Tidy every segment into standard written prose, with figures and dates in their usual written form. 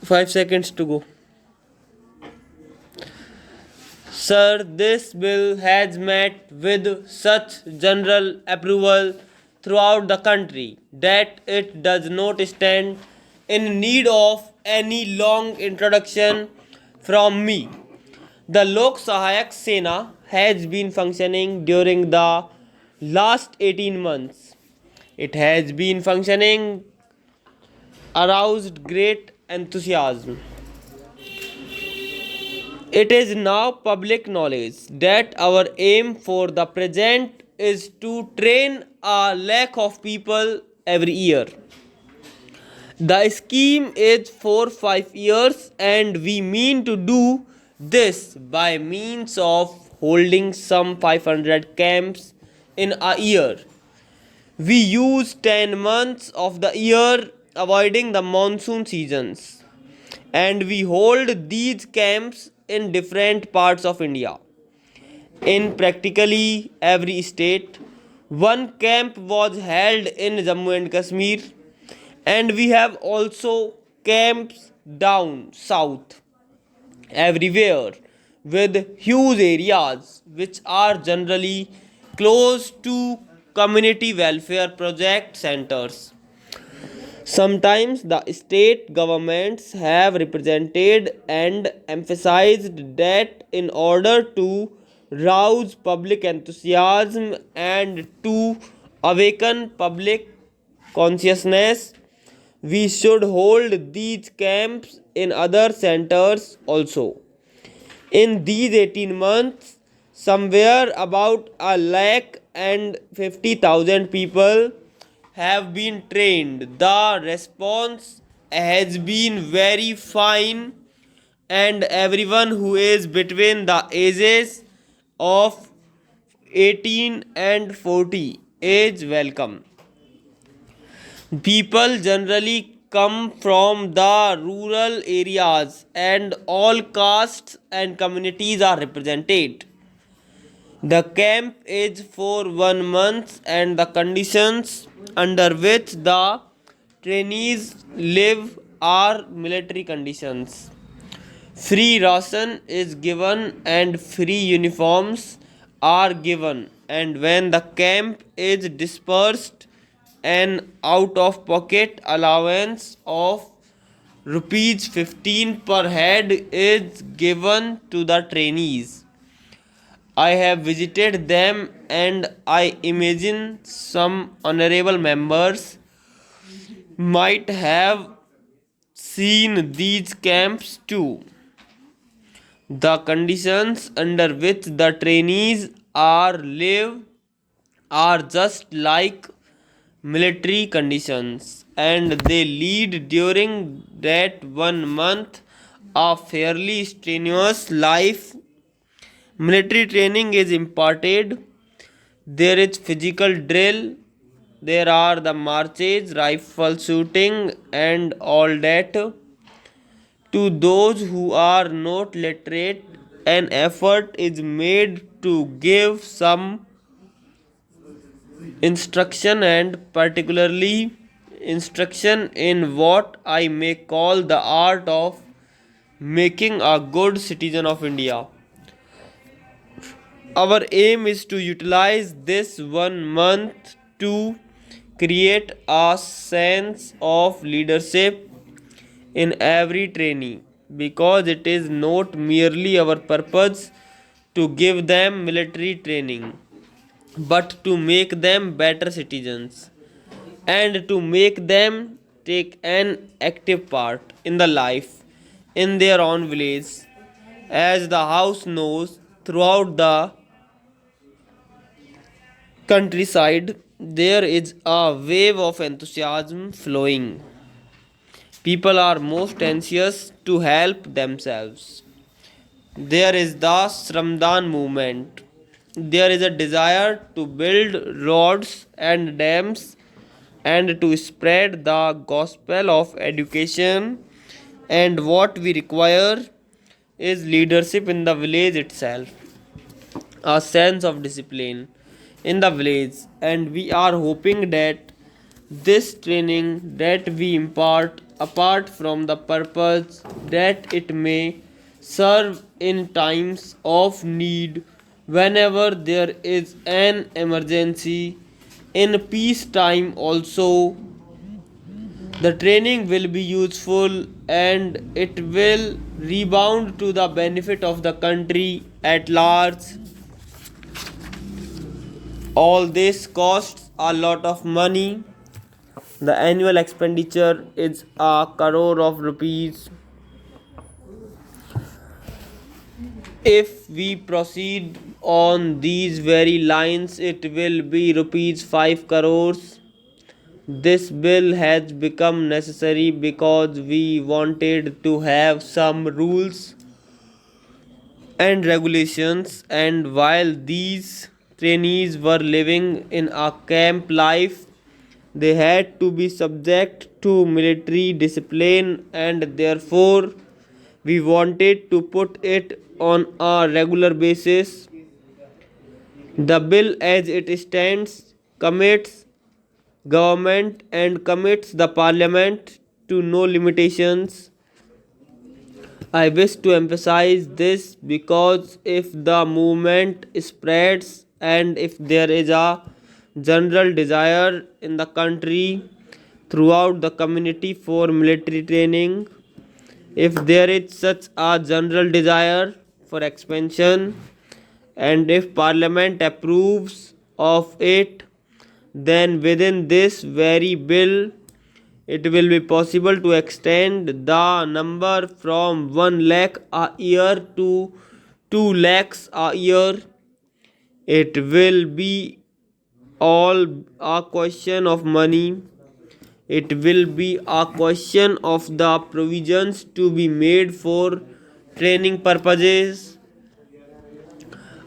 5 seconds to go. Sir, this bill has met with such general approval throughout the country that it does not stand in need of any long introduction from me. The Lok Sahayak Sena has been functioning during the last 18 months. It has been functioning aroused great enthusiasm. It is now public knowledge that our aim for the present is to train a lakh of people every year. The scheme is for 5 years and we mean to do this by means of holding some 500 camps in a year. We use 10 months of the year avoiding the monsoon seasons, and we hold these camps in different parts of India. In practically every state, one camp was held in Jammu and Kashmir, and we have also camps down south everywhere with huge areas which are generally close to community welfare project centers. Sometimes the state governments have represented and emphasized that in order to rouse public enthusiasm and to awaken public consciousness, we should hold these camps in other centers also. In these 18 months, somewhere about a lakh and 50,000 people have been trained. The response has been very fine, and everyone who is between the ages of 18 and 40 is welcome. People generally come from the rural areas and all castes and communities are represented. The camp is for 1 month and the conditions under which the trainees live are military conditions. Free ration is given and free uniforms are given, and when the camp is dispersed, an out of pocket allowance of rupees 15 per head is given to the trainees. I have visited them and I imagine some honorable members might have seen these camps too. The conditions under which the trainees are live are just like military conditions, and they lead during that 1 month a fairly strenuous life. Military training is imparted. There is physical drill. There are the marches, rifle shooting, and all that. To those who are not literate, an effort is made to give some instruction, and particularly instruction in what I may call the art of making a good citizen of India. Our aim is to utilize this 1 month to create a sense of leadership in every trainee, because it is not merely our purpose to give them military training but to make them better citizens and to make them take an active part in the life in their own village. As the house knows, throughout the countryside there is a wave of enthusiasm flowing. People are most anxious to help themselves. There is the Shramdan movement. There is a desire to build roads and dams and to spread the gospel of education. And what we require is leadership in the village itself, a sense of discipline in the village. And we are hoping that this training that we impart apart from the purpose that it may serve in times of need whenever there is an emergency. In peacetime also, the training will be useful and it will rebound to the benefit of the country at large. All this costs a lot of money. The annual expenditure is a crore of rupees. If we proceed on these very lines, it will be rupees 5 crores. This bill has become necessary because we wanted to have some rules and regulations, and while these trainees were living in a camp life, they had to be subject to military discipline, and therefore we wanted to put it on a regular basis. The bill as it stands commits government and commits the parliament to no limitations. I wish to emphasize this because if the movement spreads and if there is a general desire in the country throughout the community for military training, if there is such a general desire for expansion and if parliament approves of it, then within this very bill it will be possible to extend the number from 1 lakh a year to 2 lakhs a year. It will be all a question of money. It will be a question of the provisions to be made for training purposes.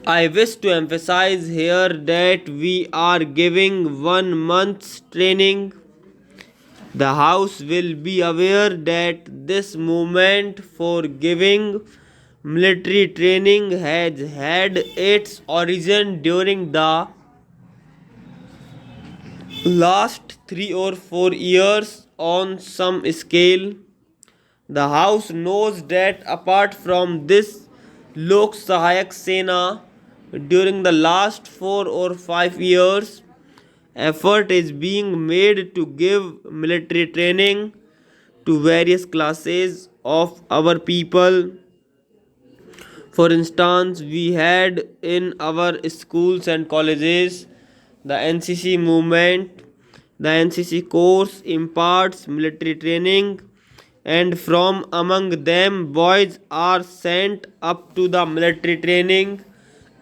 I wish to emphasize here that we are giving 1 month's training. The House will be aware that this movement for giving military training has had its origin during the last 3 or 4 years on some scale. The House knows that apart from this Lok Sahayak Sena, during the last 4 or 5 years, effort is being made to give military training to various classes of our people. For instance, we had in our schools and colleges the NCC movement. The NCC course imparts military training, and from among them, boys are sent up to the military training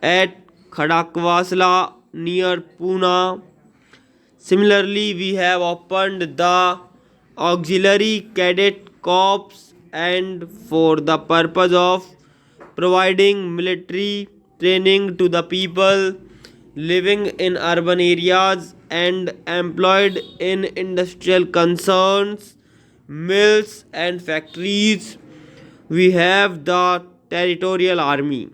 at Khadakwasla near Pune. Similarly, we have opened the Auxiliary Cadet Corps and for the purpose of providing military training to the people living in urban areas and employed in industrial concerns, mills, and factories. We have the Territorial Army,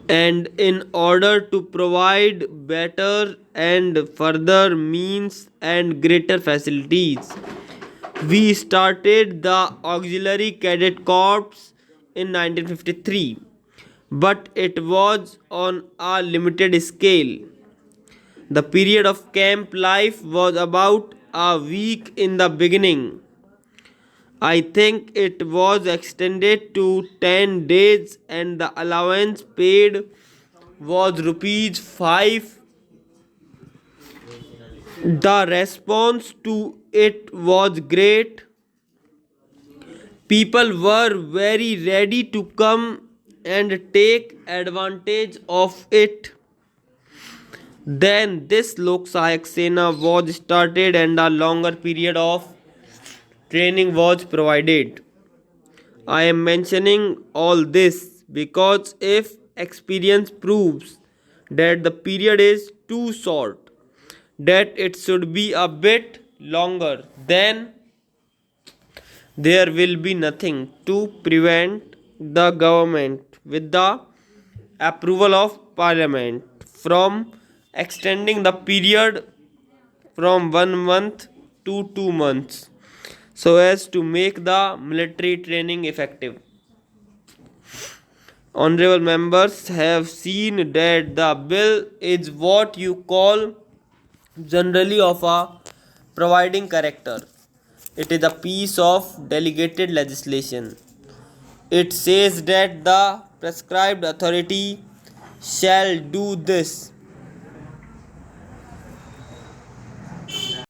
and in order to provide better and further means and greater facilities, we started the Auxiliary Cadet Corps in 1953, but it was on a limited scale. The period of camp life was about a week in the beginning. I think it was extended to 10 days and the allowance paid was rupees 5. The response to it was great. People were very ready to come and take advantage of it. Then this Lok Sahayak Sena was started and a longer period of training was provided. I am mentioning all this because if experience proves that the period is too short, that it should be a bit longer, then there will be nothing to prevent the government, with the approval of parliament, from extending the period from 1 month to 2 months. so as to make the military training effective. Honorable members have seen that the bill is what you call generally of a providing character. It is a piece of delegated legislation. It says that the prescribed authority shall do this